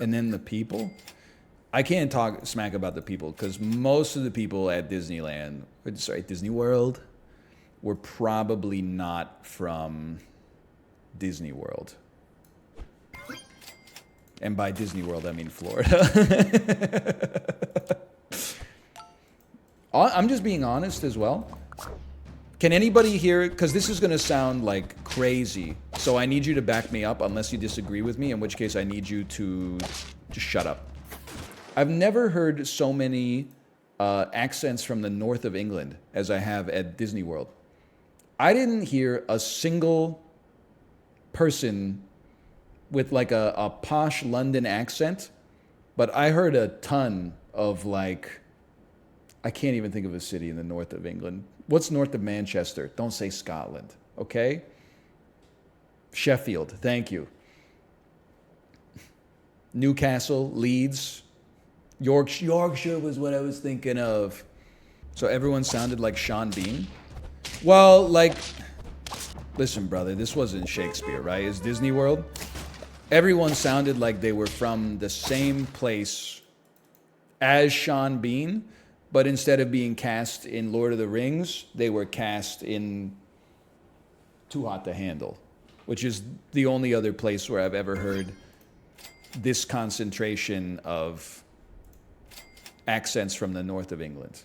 And then the people. I can't talk smack about the people because most of the people at Disney World were probably not from Disney World. And by Disney World, I mean Florida. I'm just being honest as well. Can anybody here, because this is going to sound like crazy, so I need you to back me up unless you disagree with me, in which case I need you to just shut up. I've never heard so many accents from the north of England as I have at Disney World. I didn't hear a single person with like a posh London accent, but I heard a ton of like, I can't even think of a city in the north of England. What's north of Manchester? Don't say Scotland, okay? Sheffield, thank you. Newcastle, Leeds, Yorkshire was what I was thinking of. So everyone sounded like Sean Bean. Well, like, listen, brother, this wasn't Shakespeare, right? It's Disney World. Everyone sounded like they were from the same place as Sean Bean, but instead of being cast in Lord of the Rings, they were cast in Too Hot to Handle, which is the only other place where I've ever heard this concentration of accents from the north of England.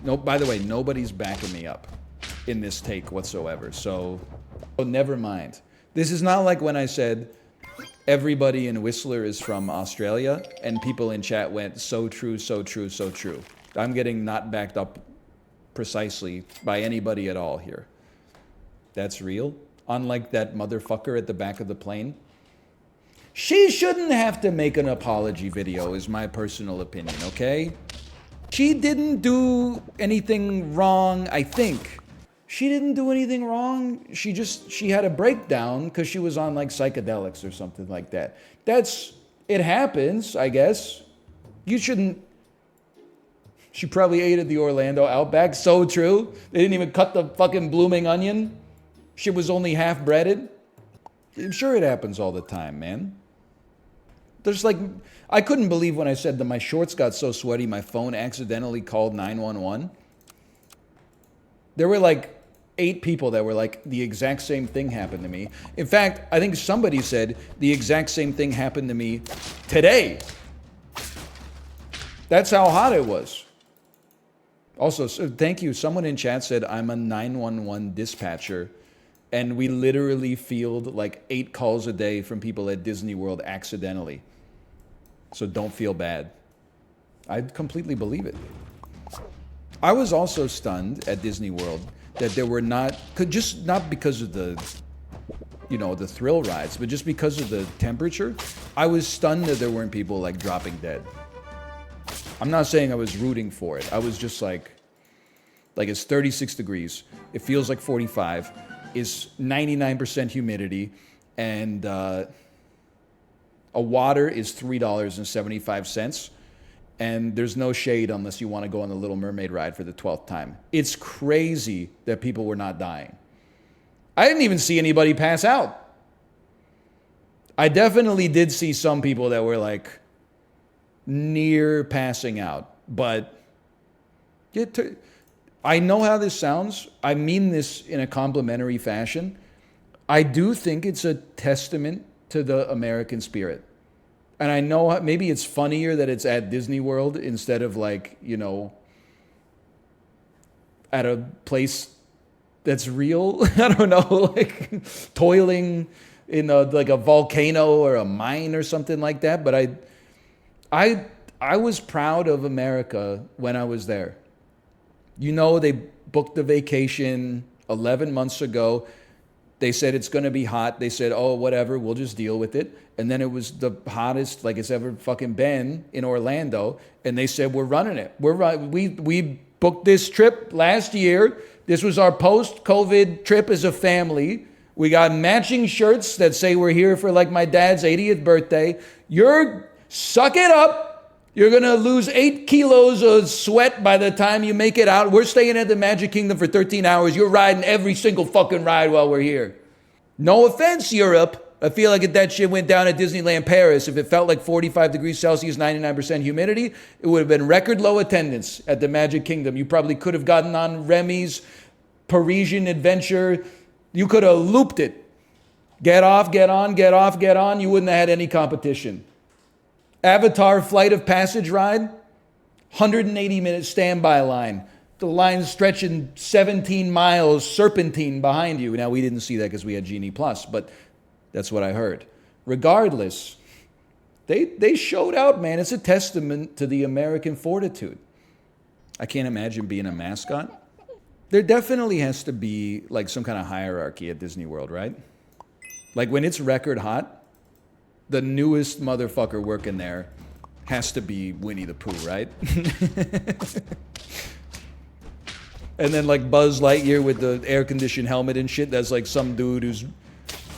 No, by the way, nobody's backing me up in this take whatsoever, so never mind. This is not like when I said everybody in Whistler is from Australia and people in chat went, so true, so true, so true. I'm getting not backed up precisely by anybody at all here. That's real. Unlike that motherfucker at the back of the plane. She shouldn't have to make an apology video, is my personal opinion, okay? She didn't do anything wrong, I think. She didn't do anything wrong. She had a breakdown because she was on like psychedelics or something like that. It happens, I guess. You shouldn't. She probably ate at the Orlando Outback. So true. They didn't even cut the fucking blooming onion. She was only half breaded. I'm sure it happens all the time, man. There's like, I couldn't believe when I said that my shorts got so sweaty my phone accidentally called 911. There were like 8 people that were like, the exact same thing happened to me. In fact, I think somebody said the exact same thing happened to me today. That's how hot it was. Also, so thank you. Someone in chat said I'm a 911 dispatcher, and we literally field like 8 calls a day from people at Disney World accidentally. So don't feel bad. I completely believe it. I was also stunned at Disney World that there were not because of the thrill rides, but just because of the temperature. I was stunned that there weren't people like dropping dead. I'm not saying I was rooting for it. I was just like it's 36 degrees. It feels like 45. It's 99% humidity, and a water is $3.75. And there's no shade unless you want to go on the Little Mermaid ride for the 12th time. It's crazy that people were not dying. I didn't even see anybody pass out. I definitely did see some people that were like near passing out. But I know how this sounds. I mean this in a complimentary fashion. I do think it's a testament to the American spirit. And I know maybe it's funnier that it's at Disney World instead of like, at a place that's real. I don't know, like toiling in like a volcano or a mine or something like that. But I was proud of America when I was there. They booked the vacation 11 months ago. They said it's going to be hot. They said, oh, whatever, we'll just deal with it. And then it was the hottest like it's ever fucking been in Orlando. And they said, we're running it. We booked this trip last year. This was our post-COVID trip as a family. We got matching shirts that say we're here for like my dad's 80th birthday. Suck it up. You're going to lose 8 kilos of sweat by the time you make it out. We're staying at the Magic Kingdom for 13 hours. You're riding every single fucking ride while we're here. No offense, Europe. I feel like if that shit went down at Disneyland Paris, if it felt like 45 degrees Celsius, 99% humidity, it would have been record low attendance at the Magic Kingdom. You probably could have gotten on Remy's Parisian Adventure. You could have looped it. Get off, get on, get off, get on. You wouldn't have had any competition. Avatar Flight of Passage ride, 180-minute standby line. The line stretching 17 miles, serpentine behind you. Now, we didn't see that because we had Genie Plus, but that's what I heard. Regardless, they showed out, man. It's a testament to the American fortitude. I can't imagine being a mascot. There definitely has to be like some kind of hierarchy at Disney World, right? Like when it's record hot, the newest motherfucker working there has to be Winnie the Pooh, right? And then like Buzz Lightyear with the air-conditioned helmet and shit, that's like some dude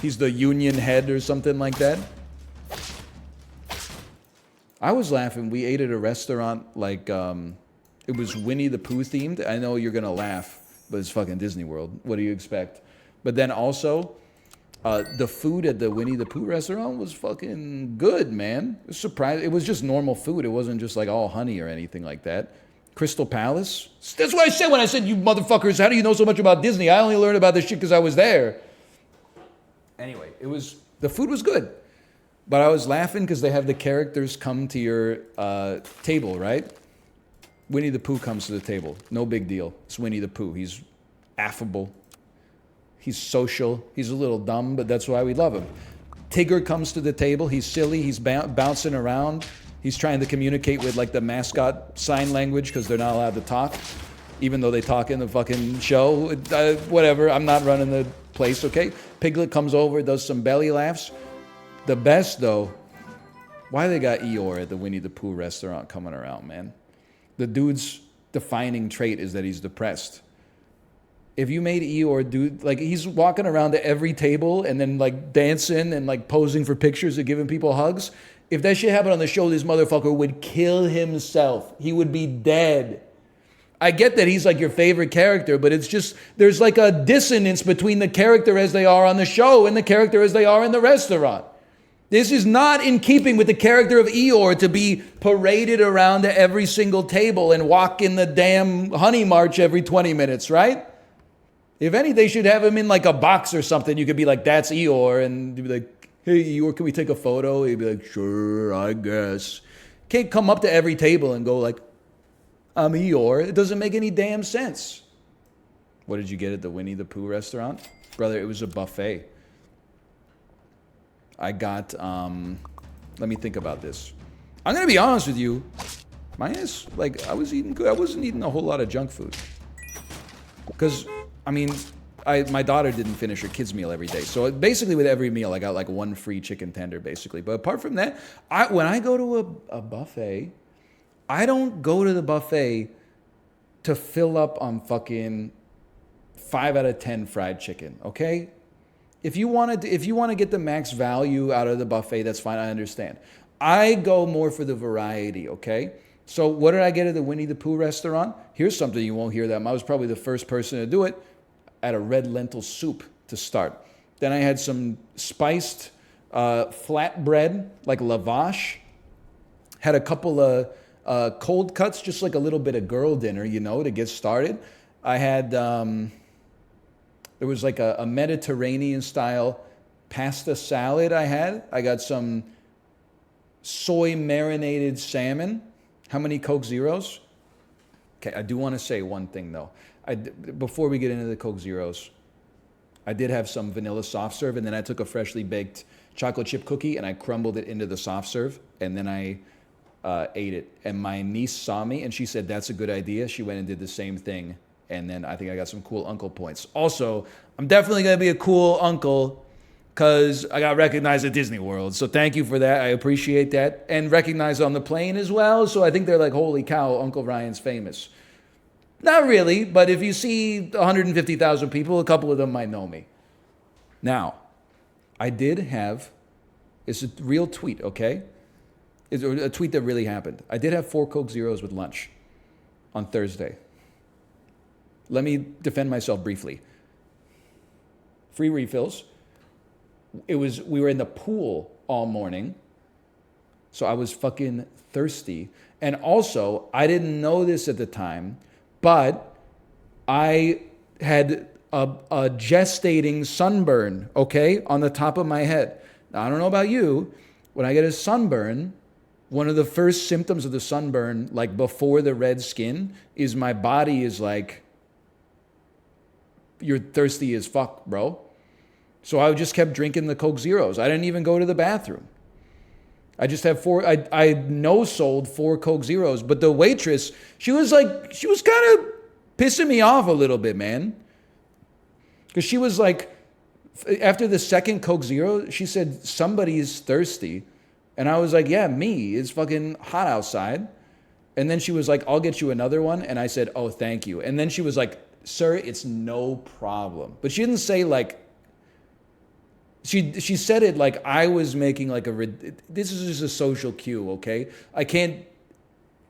he's the union head or something like that. I was laughing. We ate at a restaurant like it was Winnie the Pooh themed. I know you're gonna laugh, but it's fucking Disney World. What do you expect? But then also, the food at the Winnie the Pooh restaurant was fucking good, man. It was surprising. It was just normal food. It wasn't just like all honey or anything like that. Crystal Palace. That's what I said when I said, you motherfuckers, how do you know so much about Disney? I only learned about this shit because I was there. Anyway, the food was good. But I was laughing because they have the characters come to your table, right? Winnie the Pooh comes to the table. No big deal. It's Winnie the Pooh. He's affable. He's social. He's a little dumb, but that's why we love him. Tigger comes to the table. He's silly. He's bouncing around. He's trying to communicate with like the mascot sign language because they're not allowed to talk, even though they talk in the fucking show. Whatever. I'm not running the place, okay? Piglet comes over, does some belly laughs. The best, though, why they got Eeyore at the Winnie the Pooh restaurant coming around, man? The dude's defining trait is that he's depressed. If you made Eeyore, dude, like he's walking around to every table and then like dancing and like posing for pictures and giving people hugs. If that shit happened on the show, this motherfucker would kill himself. He would be dead. I get that he's like your favorite character, but it's just, there's like a dissonance between the character as they are on the show and the character as they are in the restaurant. This is not in keeping with the character of Eeyore to be paraded around to every single table and walk in the damn honey march every 20 minutes, right? If any, they should have him in like a box or something. You could be like, that's Eeyore, and you'd be like, hey, Eeyore, can we take a photo? He'd be like, sure, I guess. Can't come up to every table and go like, I'm Eeyore. It doesn't make any damn sense. What did you get at the Winnie the Pooh restaurant? Brother, it was a buffet. I got, let me think about this. I'm going to be honest with you. Mine is, like, I was eating good. I wasn't eating a whole lot of junk food. Because, I mean, my daughter didn't finish her kids' meal every day. So basically with every meal, I got like one free chicken tender, basically. But apart from that, when I go to a buffet, I don't go to the buffet to fill up on fucking 5 out of 10 fried chicken, okay? If you want to get the max value out of the buffet, that's fine, I understand. I go more for the variety, okay? So what did I get at the Winnie the Pooh restaurant? Here's something you won't hear that. I was probably the first person to do it. I had a red lentil soup to start. Then I had some spiced flatbread, like lavash. Had a couple of cold cuts, just like a little bit of girl dinner, you know, to get started. I had, there was like a Mediterranean style pasta salad I had. I got some soy marinated salmon. How many Coke Zeros? Okay, I do want to say one thing though. Before we get into the Coke Zeros, I did have some vanilla soft serve, and then I took a freshly baked chocolate chip cookie and I crumbled it into the soft serve, and then I ate it. And my niece saw me and she said, that's a good idea. She went and did the same thing. And then I think I got some cool uncle points. Also, I'm definitely going to be a cool uncle because I got recognized at Disney World. So thank you for that. I appreciate that. And recognized on the plane as well. So I think they're like, holy cow, Uncle Ryan's famous. Not really, but if you see 150,000 people, a couple of them might know me. Now, I did have, it's a real tweet, okay? It's a tweet that really happened. I did have 4 Coke Zeros with lunch on Thursday. Let me defend myself briefly. Free refills. we were in the pool all morning. So I was fucking thirsty. And also, I didn't know this at the time, but I had a gestating sunburn, okay, on the top of my head. Now, I don't know about you. When I get a sunburn, one of the first symptoms of the sunburn, like before the red skin, is my body is like, you're thirsty as fuck, bro. So I just kept drinking the Coke Zeros. I didn't even go to the bathroom. I just have I no-sold 4 Coke Zeros. But the waitress, she was kind of pissing me off a little bit, man. Because she was like, after the second Coke Zero, she said, somebody's thirsty. And I was like, yeah, me. It's fucking hot outside. And then she was like, I'll get you another one. And I said, oh, thank you. And then she was like, sir, it's no problem. But she didn't say like, she said it like I was making like this is just a social cue, okay? I can't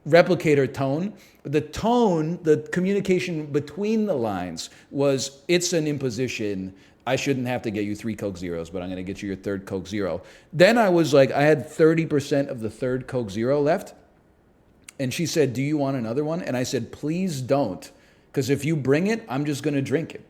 replicate her tone, but the communication between the lines was, it's an imposition. I shouldn't have to get you 3 Coke Zeros, but I'm going to get you your third Coke Zero. Then I was like, I had 30% of the third Coke Zero left. And she said, do you want another one? And I said, please don't, because if you bring it, I'm just going to drink it.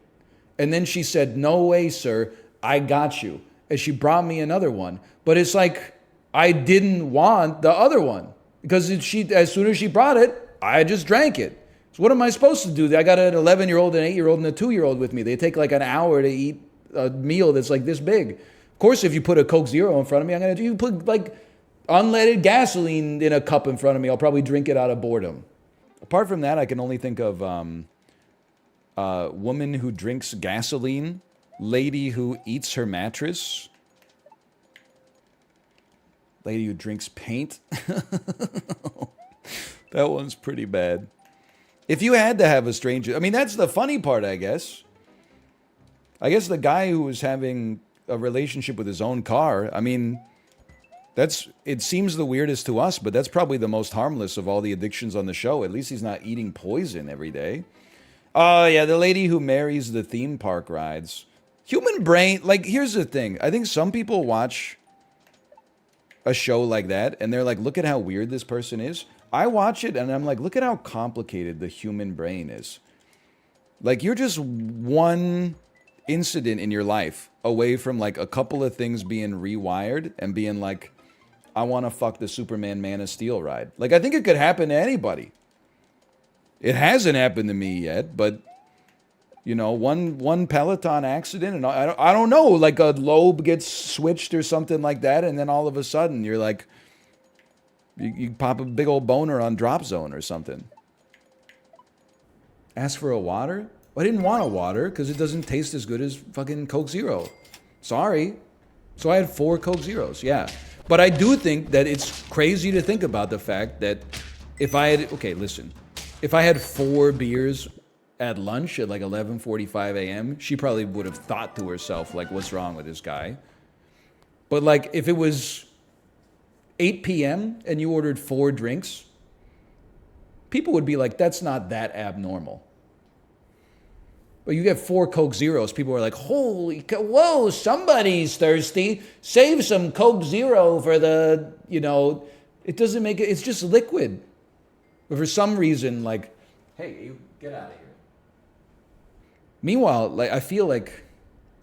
And then she said, no way, sir. I got you. And she brought me another one. But it's like, I didn't want the other one. Because as soon as she brought it, I just drank it. So what am I supposed to do? I got an 11-year-old, an 8-year-old, and a 2-year-old with me. They take like an hour to eat a meal that's like this big. Of course, if you put a Coke Zero in front of me, you put like unleaded gasoline in a cup in front of me, I'll probably drink it out of boredom. Apart from that, I can only think of woman who drinks gasoline, lady who eats her mattress, lady who drinks paint. That one's pretty bad. If you had to have a stranger, I mean, that's the funny part, I guess. I guess the guy who was having a relationship with his own car, I mean, it seems the weirdest to us, but that's probably the most harmless of all the addictions on the show. At least he's not eating poison every day. Oh, yeah, the lady who marries the theme park rides. Human brain, like, here's the thing. I think some people watch a show like that, and they're like, look at how weird this person is. I watch it, and I'm like, look at how complicated the human brain is. Like, you're just one incident in your life away from, like, a couple of things being rewired and being like, I want to fuck the Superman Man of Steel ride. Like, I think it could happen to anybody. It hasn't happened to me yet, but, you know, one Peloton accident, and I don't know, like a lobe gets switched or something like that, and then all of a sudden you're like, you pop a big old boner on Drop Zone or something. Ask for a water? Well, I didn't want a water because it doesn't taste as good as fucking Coke Zero. Sorry. So I had 4 Coke Zeros, yeah. But I do think that it's crazy to think about the fact that if I had, okay, listen. If I had 4 beers at lunch at like 11:45 a.m., she probably would have thought to herself, like, what's wrong with this guy? But like, if it was 8 p.m. and you ordered 4 drinks, people would be like, that's not that abnormal. But you get 4 Coke Zeros, people are like, whoa, somebody's thirsty. Save some Coke Zero for the, you know, it doesn't make it, it's just liquid. But for some reason, like, hey, you get out of here. Meanwhile, like, I feel like,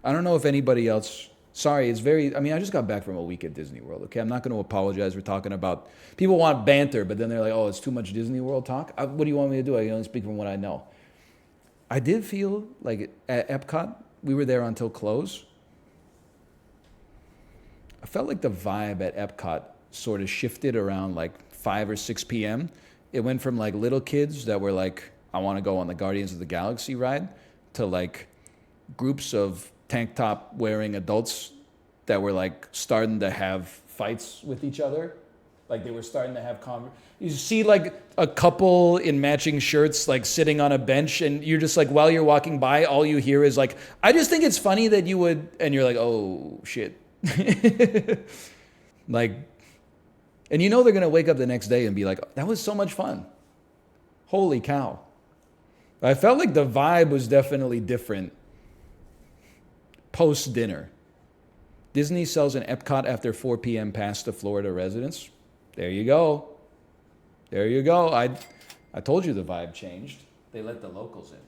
I don't know if anybody else, sorry, I just got back from a week at Disney World, okay? I'm not going to apologize for talking about, people want banter, but then they're like, oh, it's too much Disney World talk? What do you want me to do? I can only speak from what I know. I did feel like at Epcot, we were there until close. I felt like the vibe at Epcot sort of shifted around like 5 or 6 p.m. It went from like little kids that were like, I want to go on the Guardians of the Galaxy ride, to like groups of tank top wearing adults that were like starting to have fights with each other. Like they were starting to have you see like a couple in matching shirts like sitting on a bench, and you're just like, while you're walking by, all you hear is like, I just think it's funny that you would, and you're like, oh shit. Like, and you know they're gonna wake up the next day and be like, that was so much fun. Holy cow. I felt like the vibe was definitely different post-dinner. Disney sells an Epcot after 4 p.m. pass to Florida residents. There you go. There you go. I told you the vibe changed. They let the locals in.